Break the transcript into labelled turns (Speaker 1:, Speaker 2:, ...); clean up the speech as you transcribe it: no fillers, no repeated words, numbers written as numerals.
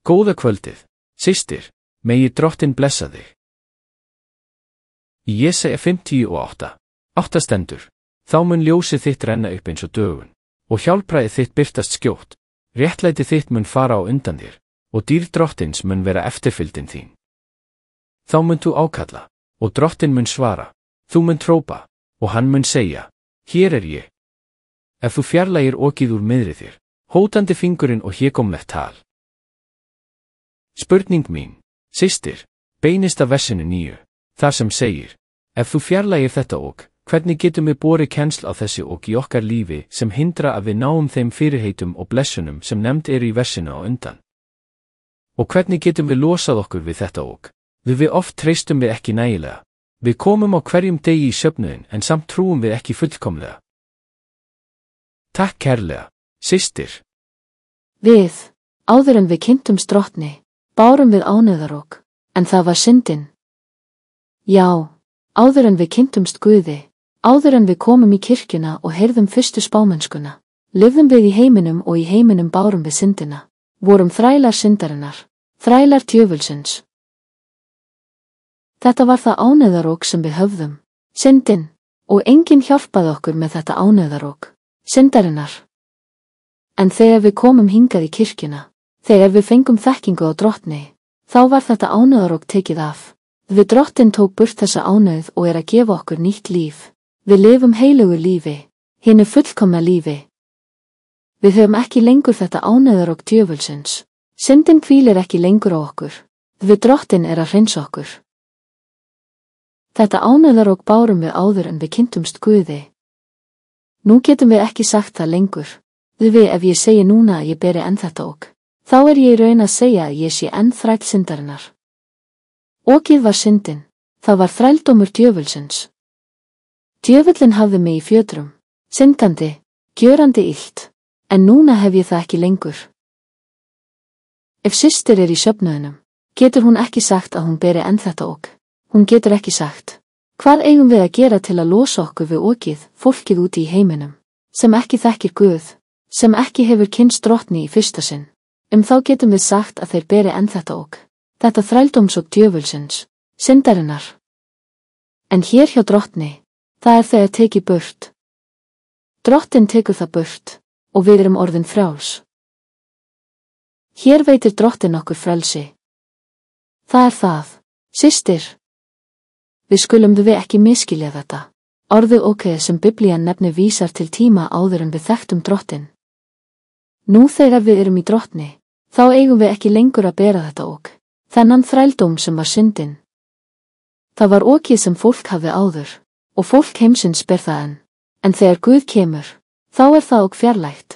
Speaker 1: Góða kvöldið, systir, megi Drottinn blessa þig. Í Jesaja 50:8 stendur: Þá mun ljósið þitt renna upp eins og dögun, og hjálpræðið þitt birtast skjótt, réttlæti þitt mun fara á undan þér, og dýrð Drottins mun vera eftirfylgdin þín. Þá mun þú ákalla, og Drottinn mun svara, þú mun hrópa, og hann mun segja, hér er ég. Ef þú fjarlægir okið úr miðri þér, hótandi fingurinn og hégómlegt tal. Spurning mín, systir, beinist að versinu 9, þar sem segir: Ef þú fjarlægir þetta ok, hvernig getum við borið kennsl á þessi ok í okkar lífi sem hindra að við náum þeim fyrirheitum og blessunum sem nefnd eru í versinu á undan? Og hvernig getum við losað okkur við þetta ok? Við oft treystum við ekki nægilega. Við komum á hverjum degi í söfnuðin en samt trúum við ekki fullkomlega. Takk kærlega, systir.
Speaker 2: Við, áður en við kynntumst Drottni, bárum við ánauðarók, en það var syndin. Já, áður en við kynntumst Guði, áður en við komum í kirkjuna og heyrðum fyrstu spámennskuna, lifðum við í heiminum og í heiminum bárum við syndina, vorum þrælar syndarinnar, þrælar djöfulsins. Þetta var það ánauðarók sem við höfðum, syndin, og enginn hjálpaði okkur með þetta ánauðarók, syndarinnar. En þegar við komum hingað í kirkjuna, þegar við fengum þekkingu á Drottni, þá var þetta ánauðarók tekið af. Við Drottinn tók burt þessa ánauð og er að gefa okkur nýtt líf. Við lifum heilugu lífi, hinu fullkomna lífi. Við höfum ekki lengur þetta ánauðarók djöfulsins. Syndin hvílir ekki lengur á okkur. Við Drottinn er að hreinsa okkur. Þetta ánauðarók bárum við áður en við kynntumst Guði. Nú getum við ekki sagt það lengur. Ef ég segi núna að ég beri enn þetta ok, þá er ég í raun að segja að ég sé enn þræll syndarinnar. Okið var syndin, það var þrældómur djöfulsins. Djöfullinn hafði mig í fjötrum, syndandi, gjörandi illt, en núna hef ég það ekki lengur. Ef systir er í söfnuðinum, getur hún ekki sagt að hún beri enn þetta ok. Hún getur ekki sagt: hvað eigum við að gera til að losa okkur við okið, fólkið úti í heiminum, sem ekki þekkir Guð, sem ekki hefur kynnst Drottni í fyrsta sinn. Þá getum við sagt að þeir beri enn þetta ok, þetta þrældómsók djöfulsins, syndarinnar. En hér hjá Drottni, það er þegar tekið burt. Drottinn tekur það burt, og við erum orðin frjáls. Hér veitir Drottinn okkur frelsi. Það er það, systir. Við skulum ekki miskilja þetta. Orðið okið sem Biblían nefnir vísar til tíma áður en við þekktum Drottinn. Nú þegar við erum í Drottni, þá eigum við ekki lengur að bera þetta ok, þennan þrældóm sem var syndin. Það var okið sem fólk hafði áður, og fólk heimsins ber það enn. En þegar Guð kemur, þá er það ok fjarlægt.